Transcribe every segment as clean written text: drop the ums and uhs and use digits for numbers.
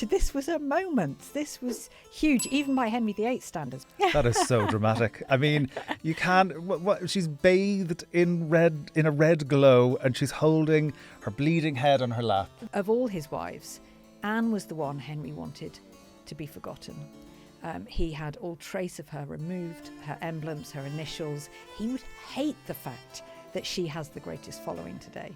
This was a moment. This was huge, even by Henry VIII standards. That is so dramatic. I mean, you can't. She's bathed in a red glow, and she's holding her bleeding head on her lap. Of all his wives, Anne was the one Henry wanted to be forgotten. He had all trace of her removed, her emblems, her initials. He would hate the fact that she has the greatest following today.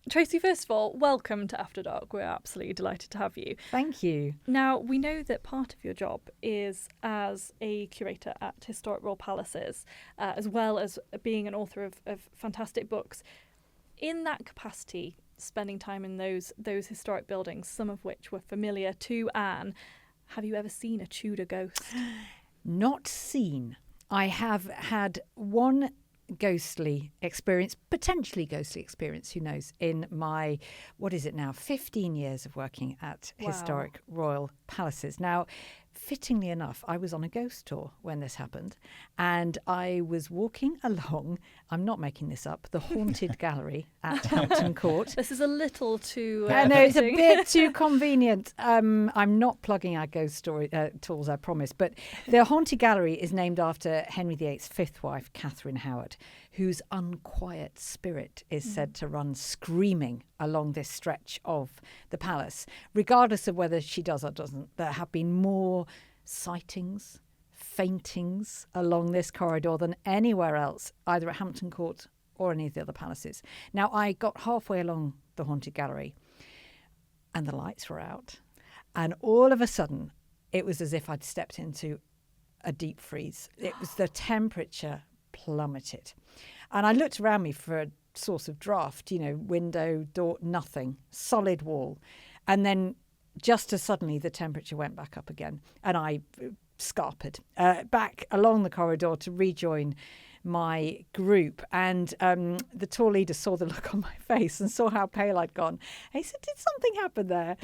Tracy, first of all, welcome to After Dark. We're absolutely delighted to have you. Thank you. Now, we know that part of your job is as a curator at historic royal palaces, as well as being an author of fantastic books. In that capacity, spending time in those historic buildings, some of which were familiar to Anne, have you ever seen a Tudor ghost? Not seen. I have had one ghostly experience, potentially ghostly experience, who knows, in my, 15 years of working at historic royal palaces. Now, fittingly enough, I was on a ghost tour when this happened, and I was walking along, I'm not making this up, the haunted gallery at Hampton Court. This is a little too... I know, it's a bit too convenient. I'm not plugging our ghost story tools, I promise, but the haunted gallery is named after Henry VIII's fifth wife, Catherine Howard, whose unquiet spirit is said to run screaming along this stretch of the palace. Regardless of whether she does or doesn't, there have been more sightings, faintings along this corridor than anywhere else, either at Hampton Court or any of the other palaces. Now, I got halfway along the haunted gallery and the lights were out. And all of a sudden, it was as if I'd stepped into a deep freeze. It was the temperature plummeted. And I looked around me for a source of draft, window, door, nothing, solid wall. And then just as suddenly the temperature went back up again. And I scarpered back along the corridor to rejoin my group. And the tour leader saw the look on my face and saw how pale I'd gone. He said, did something happen there?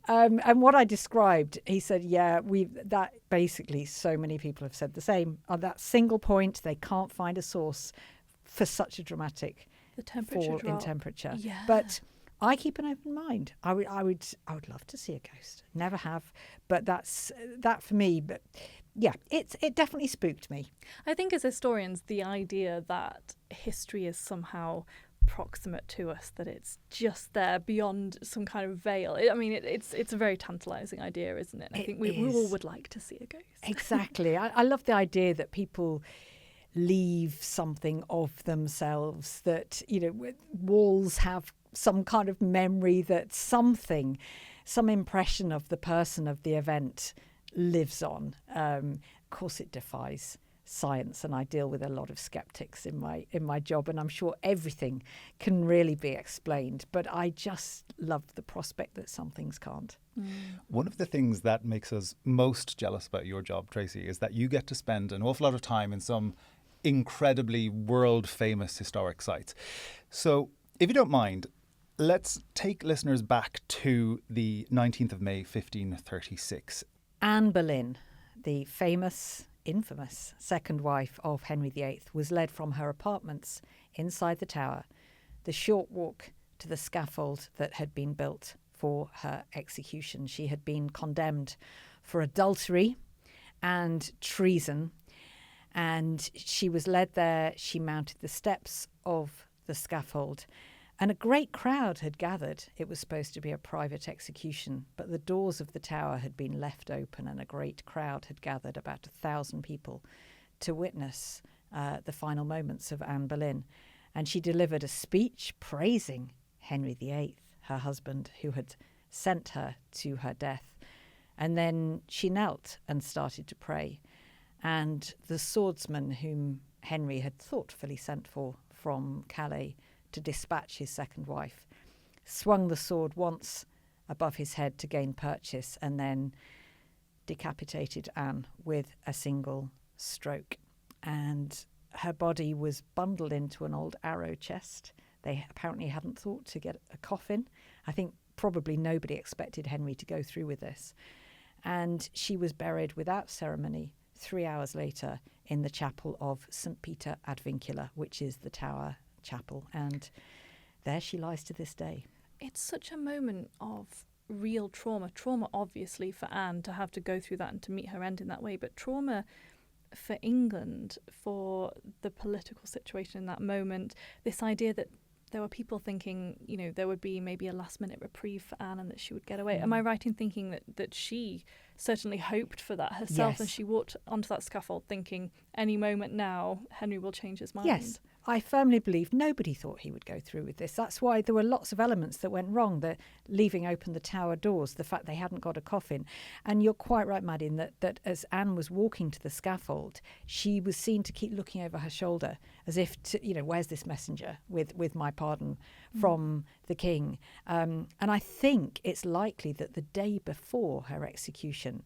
And what I described, he said, that basically so many people have said the same. On that single point, they can't find a source for such a dramatic fall drop in temperature. Yeah. But I keep an open mind. I would love to see a ghost. Never have, but that's that for me. But yeah, it definitely spooked me. I think as historians, the idea that history is somehow proximate to us, that it's just there beyond some kind of veil. It's a very tantalising idea, isn't it? I think we all would like to see a ghost. Exactly. I love the idea that people leave something of themselves, that, walls have some kind of memory, that some impression of the person, of the event lives on. Of course, it defies science, and I deal with a lot of skeptics in my job, and I'm sure everything can really be explained, but I just love the prospect that some things can't. One of the things that makes us most jealous about your job, Tracy, is that you get to spend an awful lot of time in some incredibly world-famous historic sites. So, if you don't mind, let's take listeners back to the 19th of May, 1536. Anne Boleyn, the infamous second wife of Henry VIII, was led from her apartments inside the tower, the short walk to the scaffold that had been built for her execution. She had been condemned for adultery and treason, and she was led there. She mounted the steps of the scaffold, and a great crowd had gathered. It was supposed to be a private execution, but the doors of the tower had been left open, and a great crowd had gathered, about 1,000 people, to witness the final moments of Anne Boleyn. And she delivered a speech praising Henry VIII, her husband, who had sent her to her death. And then she knelt and started to pray. And the swordsman whom Henry had thoughtfully sent for from Calais to dispatch his second wife swung the sword once above his head to gain purchase, and then decapitated Anne with a single stroke. And her body was bundled into an old arrow chest. They apparently hadn't thought to get a coffin. I think probably nobody expected Henry to go through with this. And she was buried without ceremony 3 hours later in the chapel of St. Peter ad Vincula, which is the Tower Chapel. And there she lies to this day. it's such a moment of real trauma. Trauma, obviously, for Anne to have to go through that and to meet her end in that way, but trauma for England, for the political situation in that moment, this idea that there were people thinking, you know, there would be maybe a last-minute reprieve for Anne and that she would get away. Am I right in thinking that she certainly hoped for that herself, Yes. and she walked onto that scaffold thinking, any moment now, Henry will change his mind? Yes, I firmly believe nobody thought he would go through with this. That's why there were lots of elements that went wrong, the leaving open the tower doors, the fact they hadn't got a coffin. And you're quite right, Maddy, in that as Anne was walking to the scaffold, she was seen to keep looking over her shoulder as if, to, you know, where's this messenger with my pardon from the king? And I think it's likely that the day before her execution,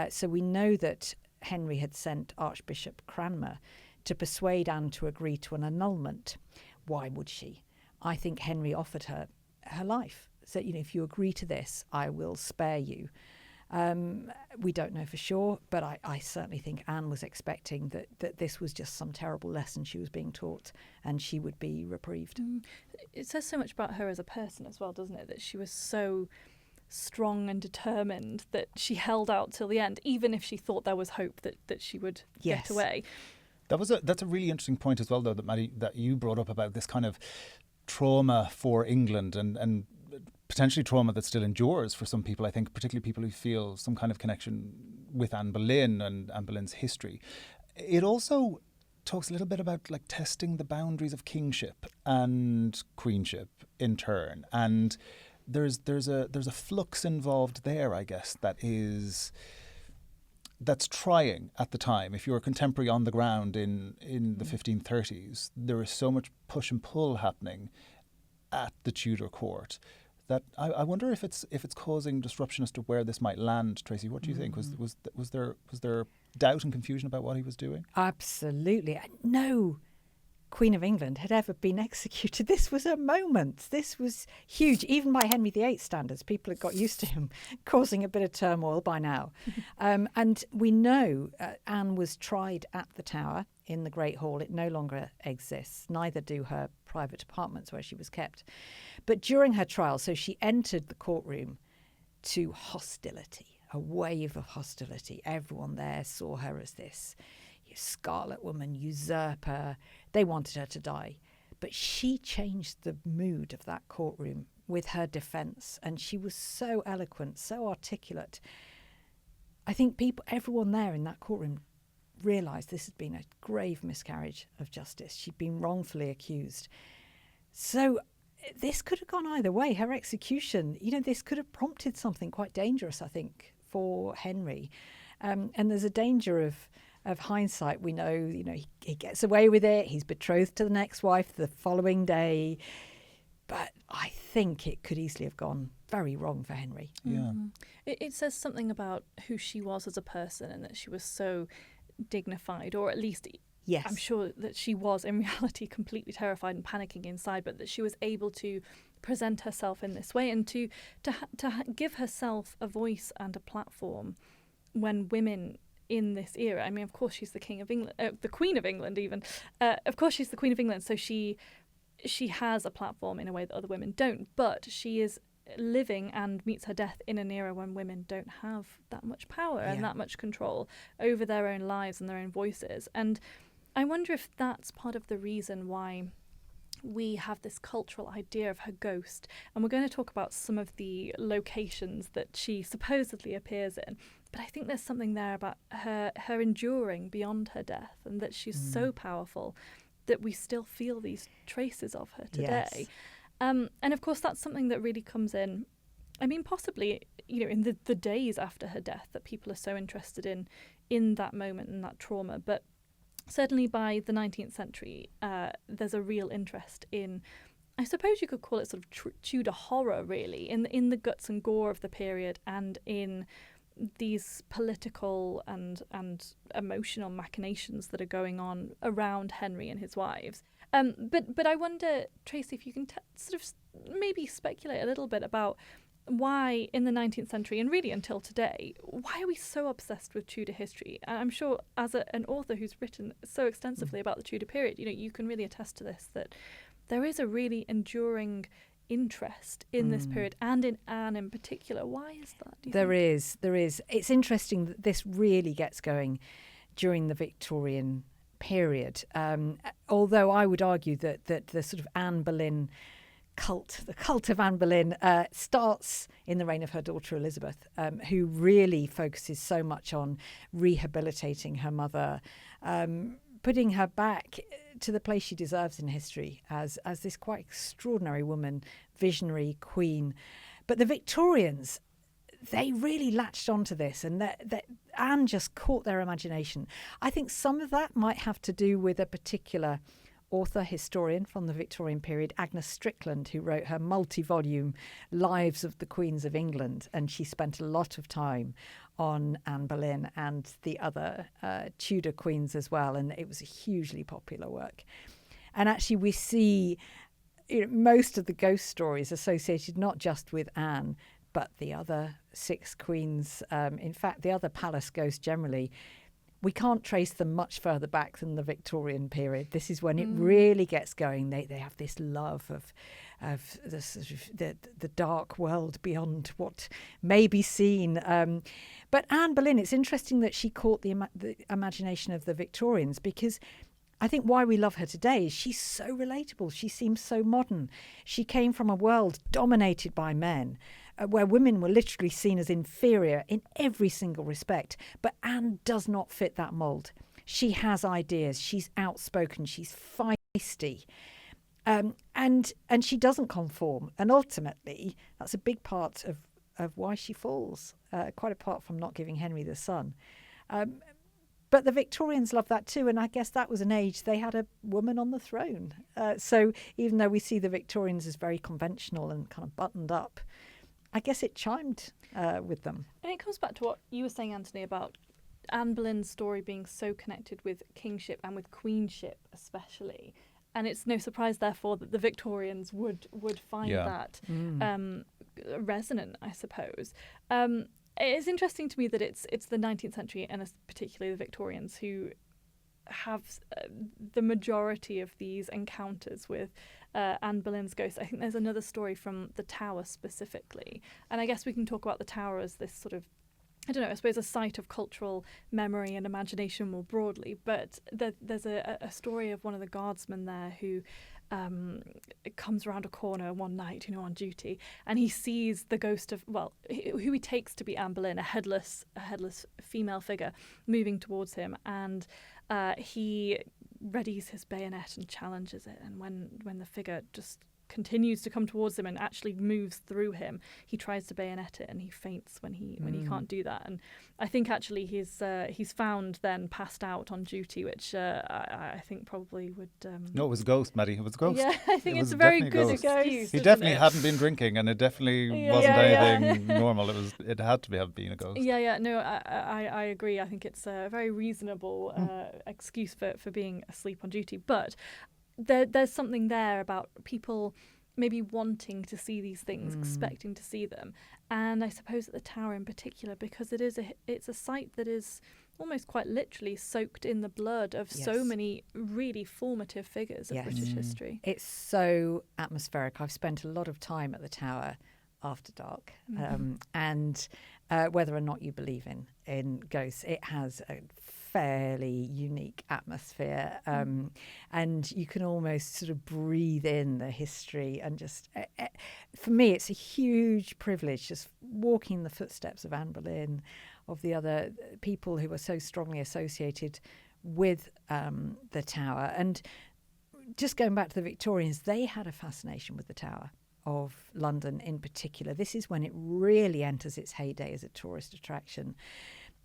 so we know that Henry had sent Archbishop Cranmer to persuade Anne to agree to an annulment. Why would she? I think Henry offered her life. So, you know, if you agree to this, I will spare you. We don't know for sure, but I certainly think Anne was expecting that this was just some terrible lesson she was being taught and she would be reprieved. It says so much about her as a person as well, doesn't it? That she was so strong and determined that she held out till the end, even if she thought there was hope that she would get away. That's a really interesting point as well, though, that Maddy, that you brought up about this kind of trauma for England and potentially trauma that still endures for some people, I think, particularly people who feel some kind of connection with Anne Boleyn and Anne Boleyn's history. It also talks a little bit about like testing the boundaries of kingship and queenship in turn. And there's a flux involved there, I guess, that's trying at the time. If you're a contemporary on the ground in the 1530s, there is so much push and pull happening at the Tudor court that I wonder if it's causing disruption as to where this might land. Tracy, what do you think? Was there doubt and confusion about what he was doing? Absolutely. No Queen of England had ever been executed. This was a moment. This was huge, even by Henry VIII standards. People had got used to him causing a bit of turmoil by now. And we know Anne was tried at the Tower in the Great Hall. It no longer exists. Neither do her private apartments where she was kept. But during her trial, so she entered the courtroom to hostility, a wave of hostility. Everyone there saw her as this Scarlet Woman, usurper. They wanted her to die. But she changed the mood of that courtroom with her defence, and she was so eloquent, so articulate. I think everyone there in that courtroom realised this had been a grave miscarriage of justice. She'd been wrongfully accused. So this could have gone either way. Her execution, you know, this could have prompted something quite dangerous, I think, for Henry. And there's a danger of hindsight. We know, you know, he gets away with it. He's betrothed to the next wife the following day. But I think it could easily have gone very wrong for Henry. Yeah. It says something about who she was as a person and that she was so dignified, or at least Yes. I'm sure that she was in reality completely terrified and panicking inside, but that she was able to present herself in this way and to give herself a voice and a platform when women in this era, I mean, of course she's the King of England, the Queen of England even, of course she's the Queen of England, so she has a platform in a way that other women don't, but she is living and meets her death in an era when women don't have that much power and that much control over their own lives and their own voices. And I wonder if that's part of the reason why we have this cultural idea of her ghost. And we're going to talk about some of the locations that she supposedly appears in. But I think there's something there about her enduring beyond her death, and that she's so powerful that we still feel these traces of her today. Yes. And of course, that's something that really comes in, I mean, possibly, you know, in the days after her death, that people are so interested in that moment and that trauma. But certainly by the 19th century, there's a real interest in, I suppose you could call it sort of Tudor horror, really, in the guts and gore of the period, and in these political and emotional machinations that are going on around Henry and his wives. But I wonder, Tracy, if you can sort of maybe speculate a little bit about why in the 19th century, and really until today, why are we so obsessed with Tudor history? And I'm sure as an author who's written so extensively about the Tudor period, you know, you can really attest to this, that there is a really enduring interest in this period and in Anne in particular. Why is that, do you There think? is. It's interesting that this really gets going during the Victorian period. Although I would argue that the sort of Anne Boleyn the cult of Anne Boleyn starts in the reign of her daughter Elizabeth, who really focuses so much on rehabilitating her mother, putting her back to the place she deserves in history as this quite extraordinary woman, visionary queen. But the Victorians, they really latched onto this, and that Anne just caught their imagination. I think some of that might have to do with a particular author, historian from the Victorian period, Agnes Strickland, who wrote her multi-volume Lives of the Queens of England, and she spent a lot of time on Anne Boleyn and the other Tudor queens as well, and it was a hugely popular work. And actually we see most of the ghost stories associated not just with Anne, but the other 6 queens, in fact the other palace ghosts generally. We can't trace them much further back than the Victorian period. This is when it really gets going. They have this love of the sort of the dark world beyond what may be seen. But Anne Boleyn, it's interesting that she caught the imagination of the Victorians, because I think why we love her today is she's so relatable. She seems so modern. She came from a world dominated by men, where women were literally seen as inferior in every single respect. But Anne does not fit that mould. She has ideas. She's outspoken. She's feisty. And she doesn't conform. And ultimately, that's a big part of why she falls, quite apart from not giving Henry the son. But the Victorians loved that too, and I guess that was an age they had a woman on the throne. So even though we see the Victorians as very conventional and kind of buttoned up, I guess it chimed with them. And it comes back to what you were saying, Anthony, about Anne Boleyn's story being so connected with kingship and with queenship especially. And it's no surprise, therefore, that the Victorians would find that resonant, I suppose. It's interesting to me that it's the 19th century and particularly the Victorians who have the majority of these encounters with Anne Boleyn's ghost. I think there's another story from the Tower specifically. And I guess we can talk about the Tower as this sort of, I don't know, I suppose a site of cultural memory and imagination more broadly. But there's a story of one of the guardsmen there who comes around a corner one night, on duty, and he sees the ghost of, who he takes to be Anne Boleyn, a headless female figure moving towards him, and he readies his bayonet and challenges it. And when the figure just continues to come towards him and actually moves through him, he tries to bayonet it and he faints when he can't do that. And I think actually he's found then passed out on duty, which I think probably would No, it was a ghost, Maddie. It was a ghost. Yeah, I think It it's was a very definitely good a ghost. excuse. He definitely hadn't been drinking, and it definitely wasn't anything normal. It had to have been a ghost. No, I agree. I think it's a very reasonable excuse for being asleep on duty. But there's something there about people maybe wanting to see these things, expecting to see them. And I suppose at the Tower in particular, because it's a site that is almost quite literally soaked in the blood of so many really formative figures of British history. It's so atmospheric. I've spent a lot of time at the Tower after dark, and whether or not you believe in ghosts, it has a fairly unique atmosphere, and you can almost sort of breathe in the history, and just for me it's a huge privilege just walking the footsteps of Anne Boleyn, of the other people who were so strongly associated with the Tower. And just going back to the Victorians, they had a fascination with the Tower of London in particular. This is when it really enters its heyday as a tourist attraction.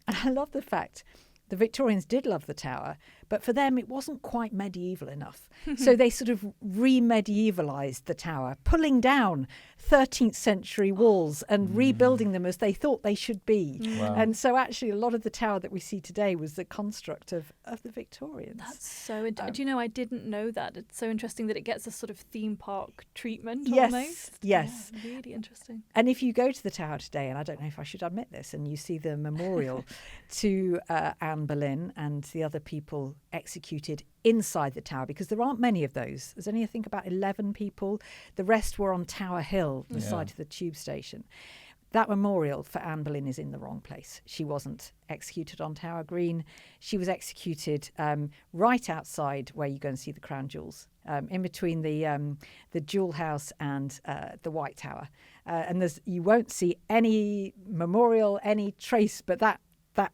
And I love the fact the Victorians did love the Tower, but for them it wasn't quite medieval enough. So they sort of re-medievalised the Tower, pulling down 13th century walls and rebuilding them as they thought they should be. Wow. And so actually a lot of the Tower that we see today was the construct of the Victorians. That's so do you know, I didn't know that. It's so interesting that it gets a sort of theme park treatment almost. Yes. Yeah, really interesting. And if you go to the Tower today, and I don't know if I should admit this, and you see the memorial to Anne Anne Boleyn and the other people executed inside the tower, because there aren't many of those. There's only, I think, about 11 people. The rest were on Tower Hill, the site of the tube station. That memorial for Anne Boleyn is in the wrong place. She wasn't executed on Tower Green. She was executed right outside where you go and see the Crown Jewels, in between the Jewel House and the White Tower. And you won't see any memorial, any trace, but that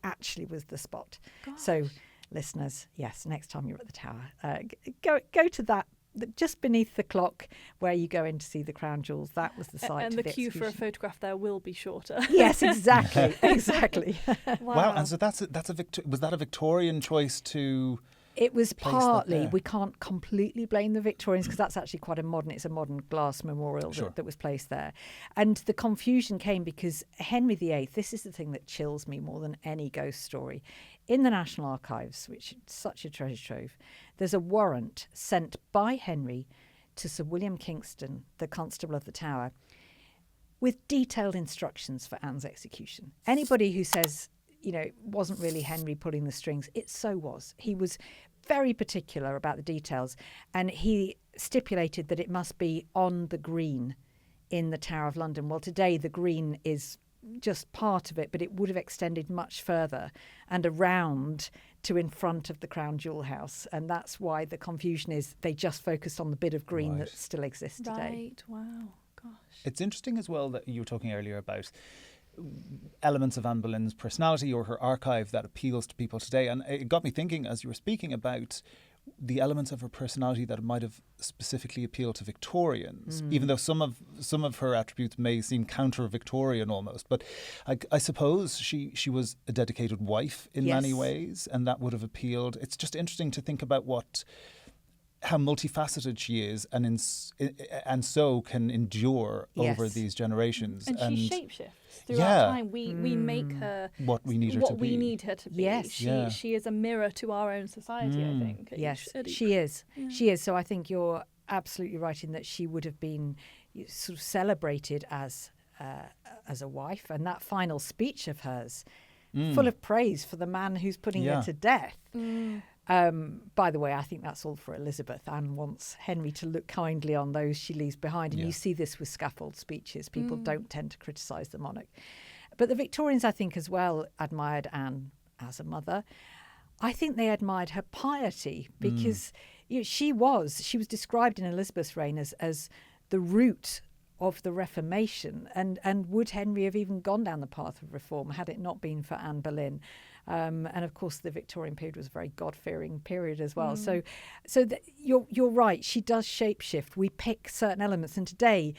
actually was the spot. Gosh. So, listeners, yes, next time you're at the Tower, go to that. Just beneath the clock where you go in to see the Crown Jewels, that was the site. And of the queue execution. for a photograph there will be shorter. Yes, exactly, exactly. Wow. And so was that a Victorian choice to? It was place that partly. there? We can't completely blame the Victorians, because that's actually quite it's a modern glass memorial Sure. that was placed there. And the confusion came because Henry VIII, this is the thing that chills me more than any ghost story. In the National Archives, which is such a treasure trove, there's a warrant sent by Henry to Sir William Kingston, the Constable of the Tower, with detailed instructions for Anne's execution. Anybody who says, it wasn't really Henry pulling the strings, it so was. He was very particular about the details, and he stipulated that it must be on the green in the Tower of London. Well, today the green is just part of it, but it would have extended much further and around to in front of the Crown Jewel House. And that's why the confusion is they just focused on the bit of green that still exists today. Right, wow, gosh. It's interesting as well that you were talking earlier about elements of Anne Boleyn's personality or her archive that appeals to people today. And it got me thinking as you were speaking about the elements of her personality that might have specifically appealed to Victorians, even though some of her attributes may seem counter-Victorian almost. But I suppose she was a dedicated wife in many ways, and that would have appealed. It's just interesting to think about how multifaceted she is, and so can endure over these generations. And she shapeshifts throughout time. We make her what we need her to be. we need her to be. Yes. She is a mirror to our own society, I think. Yes, she is. Yeah. She is. So I think you're absolutely right in that she would have been sort of celebrated as a wife, and that final speech of hers, full of praise for the man who's putting her to death. By the way, I think that's all for Elizabeth. Anne wants Henry to look kindly on those she leaves behind. And you see this with scaffold speeches. People don't tend to criticise the monarch. But the Victorians, I think, as well, admired Anne as a mother. I think they admired her piety because she was described in Elizabeth's reign as the root of the Reformation. And would Henry have even gone down the path of reform had it not been for Anne Boleyn? And of course, the Victorian period was a very God-fearing period as well. So you're right. She does shapeshift. We pick certain elements, and today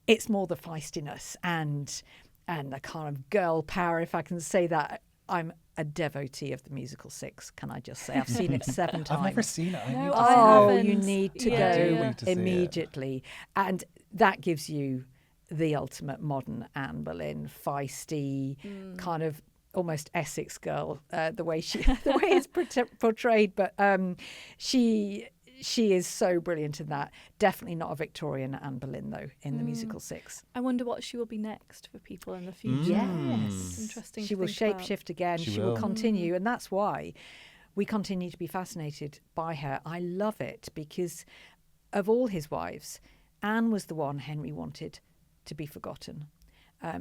it's more the feistiness and the kind of girl power, if I can say that. I'm a devotee of the musical Six. Can I just say I've seen it 7 times. I've never seen it. You need to go immediately, and that gives you the ultimate modern Anne Boleyn, feisty, kind of almost Essex girl, the way it's portrayed. But she is so brilliant in that. Definitely not a Victorian Anne Boleyn, though, in the musical Six. I wonder what she will be next for people in the future. Yes. Interesting. She will shapeshift again. She will continue. And that's why we continue to be fascinated by her. I love it because of all his wives, Anne was the one Henry wanted to be forgotten.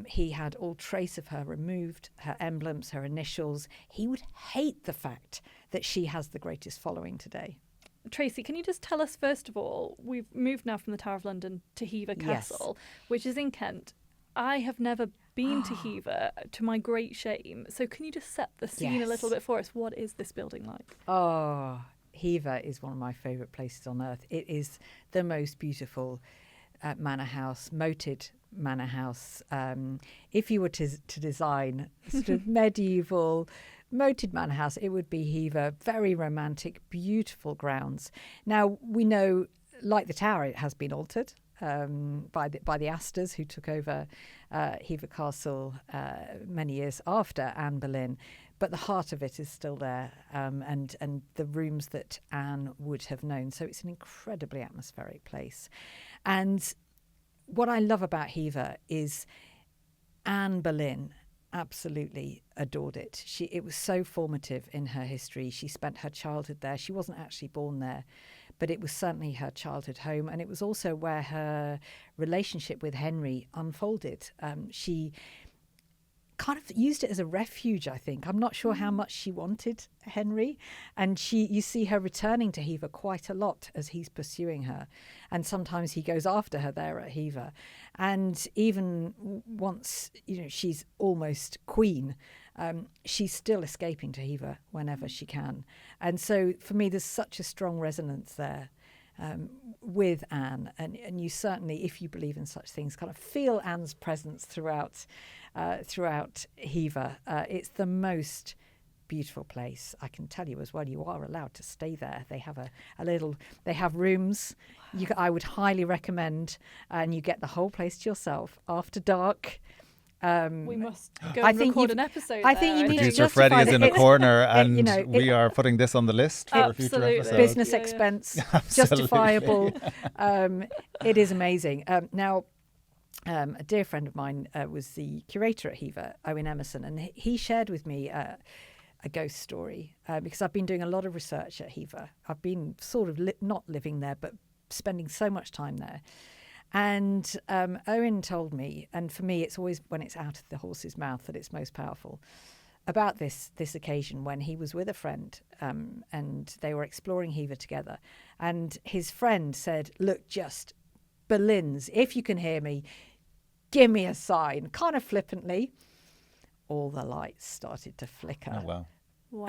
He had all trace of her removed, her emblems, her initials. He would hate the fact that she has the greatest following today. Tracy, can you just tell us, first of all, we've moved now from the Tower of London to Hever Castle, which is in Kent. I have never been to Hever, to my great shame. So can you just set the scene a little bit for us? What is this building like? Oh, Hever is one of my favourite places on earth. It is the most beautiful manor house, moated manor house. If you were to design sort of medieval moated manor house, it would be Hever. Very romantic, beautiful grounds. Now we know, like the Tower, it has been altered by the Astors, who took over Hever Castle many years after Anne Boleyn. But the heart of it is still there, and the rooms that Anne would have known. So it's an incredibly atmospheric place. And what I love about Hever is Anne Boleyn absolutely adored it. It was so formative in her history. She spent her childhood there. She wasn't actually born there, but it was certainly her childhood home, and it was also where her relationship with Henry unfolded. She kind of used it as a refuge, I think. I'm not sure how much she wanted Henry, and you see her returning to Hever quite a lot as he's pursuing her, and sometimes he goes after her there at Hever, and even once she's almost queen, she's still escaping to Hever whenever she can. And so for me there's such a strong resonance there with Anne, and you certainly, if you believe in such things, kind of feel Anne's presence throughout Hever. It's the most beautiful place. I can tell you as well, you are allowed to stay there. They have they have rooms. I would highly recommend, and you get the whole place to yourself after dark. We must go and record an episode. I think you need to Producer justify Freddie is in a corner, and we are putting this on the list for a future episode. Business expense, justifiable. It is amazing. Now, a dear friend of mine was the curator at Hever, Owen Emerson, and he shared with me a ghost story because I've been doing a lot of research at Hever. I've been sort of not living there, but spending so much time there. And Owen told me, and for me it's always when it's out of the horse's mouth that it's most powerful, about this occasion when he was with a friend and they were exploring Hever together. And his friend said, "Look, just Boleyns, if you can hear me, give me a sign," kind of flippantly. All the lights started to flicker. Oh, wow. Wow.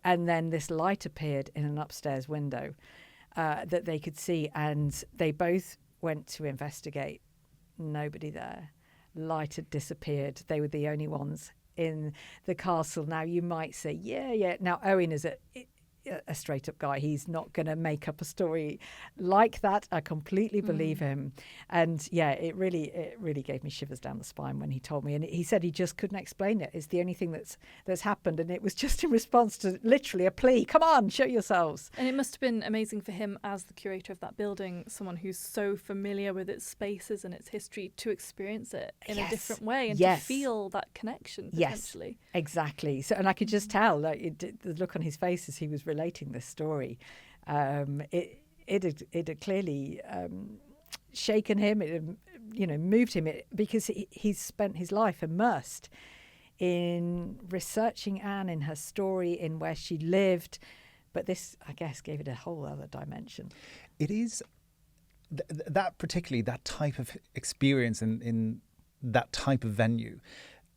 And then this light appeared in an upstairs window that they could see, and they both went to investigate. Nobody there. Light had disappeared. They were the only ones in the castle. Now you might say, yeah. Now Owen is a straight up guy. He's not going to make up a story like that. I completely believe him. And yeah, it really gave me shivers down the spine when he told me. And he said he just couldn't explain it. It's the only thing that's happened. And it was just in response to literally a plea. Come on, show yourselves. And it must have been amazing for him as the curator of that building, someone who's so familiar with its spaces and its history, to experience it in a different way and to feel that connection potentially. Yes, exactly. So, and I could just tell the look on his face as he was relating this story. It had clearly shaken him. It had, moved him because he's spent his life immersed in researching Anne, in her story, in where she lived. But this, I guess, gave it a whole other dimension. It is that particularly that type of experience in that type of venue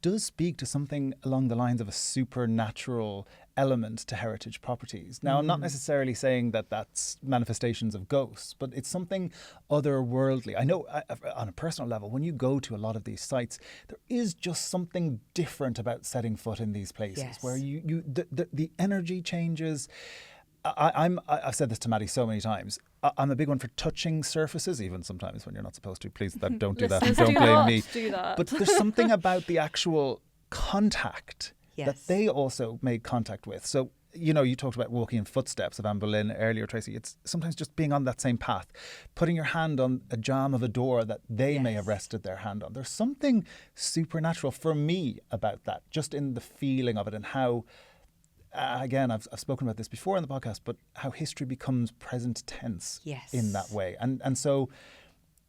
does speak to something along the lines of a supernatural element to heritage properties. Now, I'm not necessarily saying that that's manifestations of ghosts, but it's something otherworldly. I know on a personal level, when you go to a lot of these sites, there is just something different about setting foot in these places where the energy changes. I've said this to Maddy so many times. I'm a big one for touching surfaces, even sometimes when you're not supposed to. Please don't do that. And don't blame me. Do that. But there's something about the actual contact that they also made contact with. So, you talked about walking in footsteps of Anne Boleyn earlier, Tracy. It's sometimes just being on that same path, putting your hand on a jamb of a door that they may have rested their hand on. There's something supernatural for me about that, just in the feeling of it and how, again, I've spoken about this before in the podcast, but how history becomes present tense in that way. And so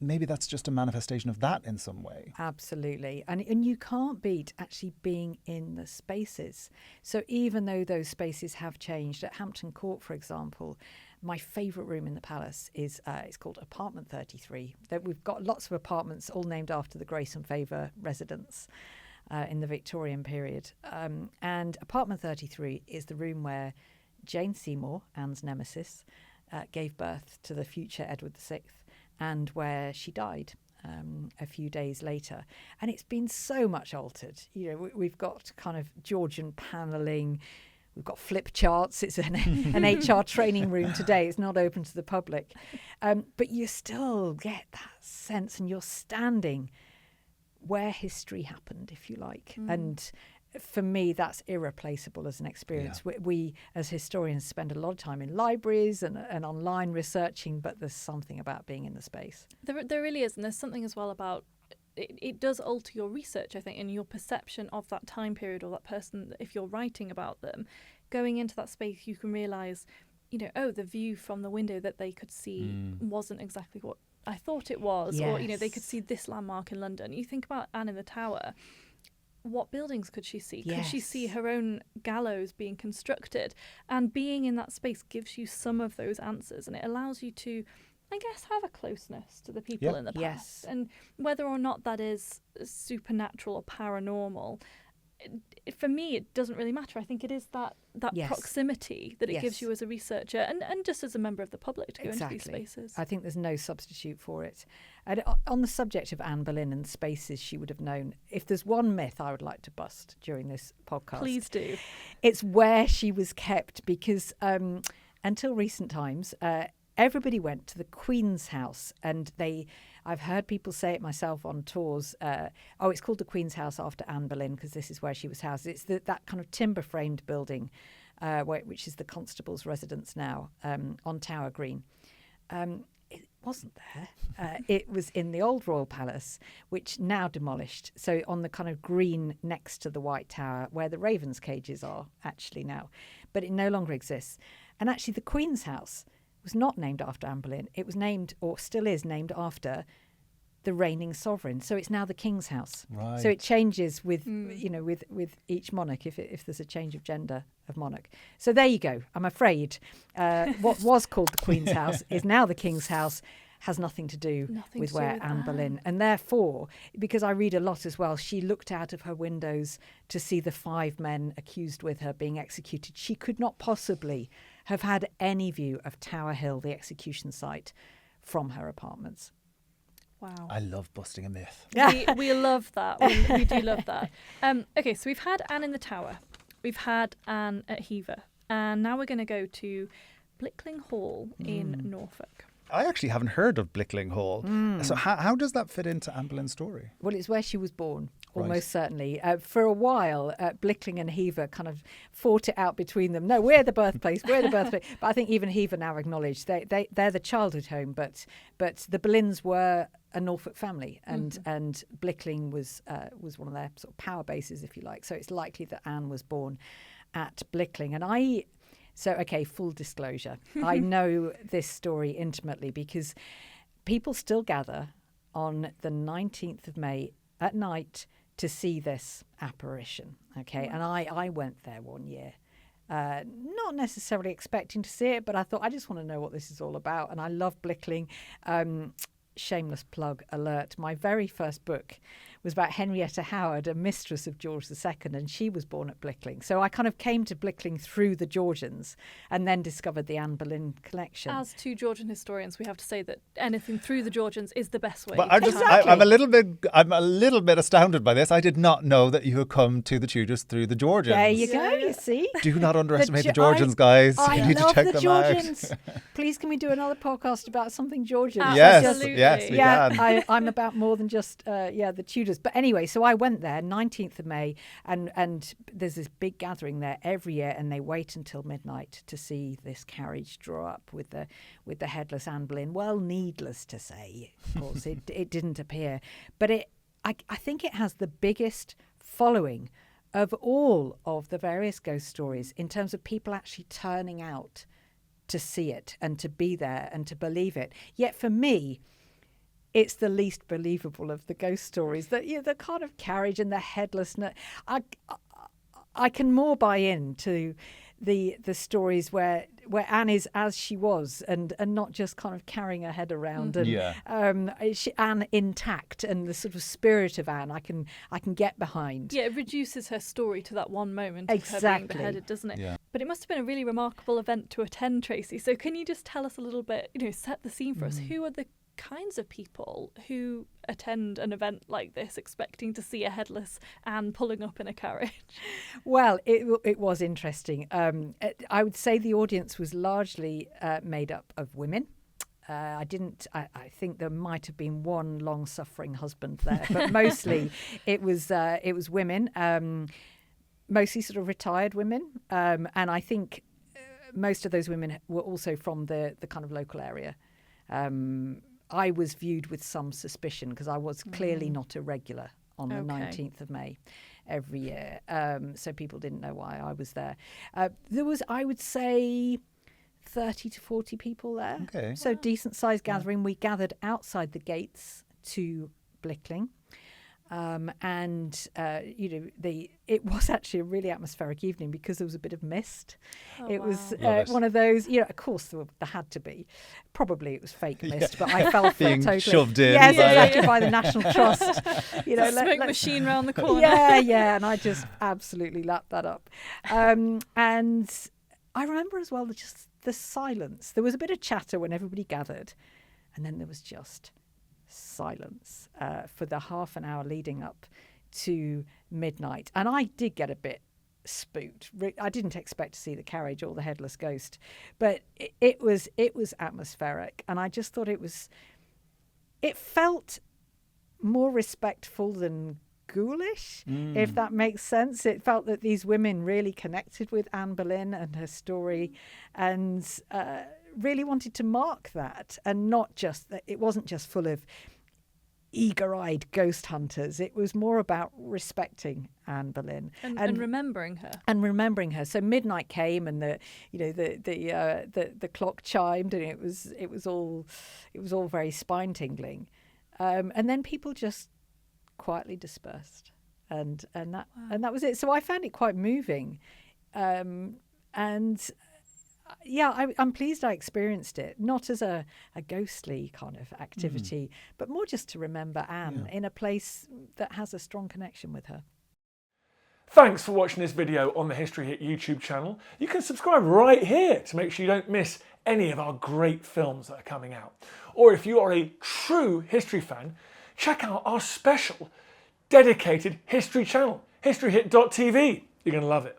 maybe that's just a manifestation of that in some way. Absolutely. And you can't beat actually being in the spaces. So even though those spaces have changed, at Hampton Court, for example, my favourite room in the palace is it's called Apartment 33. We've got lots of apartments all named after the Grace and Favour residents in the Victorian period. And Apartment 33 is the room where Jane Seymour, Anne's nemesis, gave birth to the future Edward VI, and where she died a few days later. And it's been so much altered. We've got kind of Georgian panelling. We've got flip charts. It's an HR training room today. It's not open to the public. But you still get that sense, and you're standing where history happened, if you like. And for me, that's irreplaceable as an experience. We as historians spend a lot of time in libraries and online researching, but there's something about being in the space. There really is. And there's something as well about it does alter your research, I think, and your perception of that time period or that person. If you're writing about them, going into that space, you can realise, the view from the window that they could see wasn't exactly what I thought it was, or they could see this landmark in London. You think about Anne in the Tower. What buildings could she see? Could she see her own gallows being constructed? And being in that space gives you some of those answers, and it allows you to, I guess, have a closeness to the people in the past. And whether or not that is supernatural or paranormal, for me, it doesn't really matter. I think it is that proximity that it gives you as a researcher and just as a member of the public to go into these spaces. I think there's no substitute for it. And on the subject of Anne Boleyn and spaces she would have known, if there's one myth I would like to bust during this podcast, please do. It's where she was kept, because until recent times, everybody went to the Queen's house, and I've heard people say it myself on tours. It's called the Queen's House after Anne Boleyn because this is where she was housed. It's that kind of timber-framed building, which is the constable's residence now, on Tower Green. It wasn't there. It was in the old royal palace, which now demolished. So on the kind of green next to the White Tower, where the ravens' cages are actually now. But it no longer exists. And actually the Queen's house was not named after Anne Boleyn. It was named, or still is named after, the reigning sovereign. So it's now the King's house. Right. So it changes with with each monarch if there's a change of gender of monarch. So there you go. I'm afraid what was called the Queen's house is now the King's house. Has nothing to do with where Anne Boleyn. And therefore, because I read a lot as well, she looked out of her windows to see the 5 men accused with her being executed. She could not possibly have had any view of Tower Hill, the execution site, from her apartments. Wow. I love busting a myth. We love that. We do love that. Okay, so we've had Anne in the Tower. We've had Anne at Hever. And now we're going to go to Blickling Hall in Norfolk. I actually haven't heard of Blickling Hall. So how does that fit into Anne Boleyn's story? Well, it's where she was born, almost Right. certainly. For a while, Blickling and Hever kind of fought it out between them. No, we're the birthplace, we're the birthplace. But I think even Hever now acknowledged they're the childhood home, but the Boleyns were a Norfolk family, and Blickling was one of their sort of power bases, if you like. So it's likely that Anne was born at Blickling. And So, okay, full disclosure. I know this story intimately because people still gather on the 19th of May at night to see this apparition, okay? And I went there one year, not necessarily expecting to see it, but I thought, I just want to know what this is all about. And I love Blickling. Shameless plug alert. My very first book was about Henrietta Howard, a mistress of George II, and she was born at Blickling. So I kind of came to Blickling through the Georgians and then discovered the Anne Boleyn collection. As two Georgian historians, we have to say that anything through the Georgians is the best way. But I'm a little bit astounded by this. I did not know that you had come to the Tudors through the Georgians. There you go, you see. Do not underestimate the Georgians, guys. I you need love to check the them Georgians. out. Please, can we do another podcast about something Georgian? Absolutely. Yes, we can. I'm about more than just the Tudors. But anyway, so I went there 19th of May, and there's this big gathering there every year, and they wait until midnight to see this carriage draw up with the headless Anne Boleyn. Well, needless to say, of course, it didn't appear, but I think it has the biggest following of all of the various ghost stories in terms of people actually turning out to see it and to be there and to believe it. Yet for me, it's the least believable of the ghost stories. The kind of carriage and the headlessness. I can more buy into the stories where Anne is as she was and not just kind of carrying her head around and Anne intact, and the sort of spirit of Anne I can get behind. Yeah, it reduces her story to that one moment Exactly. of her being beheaded, doesn't it? Yeah. But it must have been a really remarkable event to attend, Tracy. So can you just tell us a little bit, set the scene for us? Who are the kinds of people who attend an event like this expecting to see a headless Anne pulling up in a carriage? Well, it was interesting. I would say the audience was largely made up of women. I think there might have been one long-suffering husband there, but mostly it was women, mostly sort of retired women, and I think most of those women were also from the kind of local area. I was viewed with some suspicion because I was clearly not a regular on the 19th of May every year. So people didn't know why I was there. There was, I would say, 30 to 40 people there. Okay. So decent sized gathering. We gathered outside the gates to Blickling. It was actually a really atmospheric evening because there was a bit of mist. It was one of those, of course there had to be. Probably it was fake mist, but I fell for it totally. Shoved in. Yes, exactly, by the National Trust. Smoke machine round the corner. Yeah, and I just absolutely lapped that up. And I remember as well just the silence. There was a bit of chatter when everybody gathered, and then there was just silence for the half an hour leading up to midnight. And I did get a bit spooked. I didn't expect to see the carriage or the headless ghost, but it was atmospheric, and I just thought it felt more respectful than ghoulish, if that makes sense. It felt that these women really connected with Anne Boleyn and her story, and really wanted to mark that, and not just that it wasn't just full of eager-eyed ghost hunters. It was more about respecting Anne Boleyn and remembering her. And remembering her. So midnight came, and the clock chimed, and it was all very spine-tingling. And then people just quietly dispersed, and that was it. So I found it quite moving, and. Yeah, I'm pleased I experienced it, not as a ghostly kind of activity, but more just to remember Anne in a place that has a strong connection with her. Thanks for watching this video on the History Hit YouTube channel. You can subscribe right here to make sure you don't miss any of our great films that are coming out. Or if you are a true history fan, check out our special dedicated history channel, historyhit.tv. You're going to love it.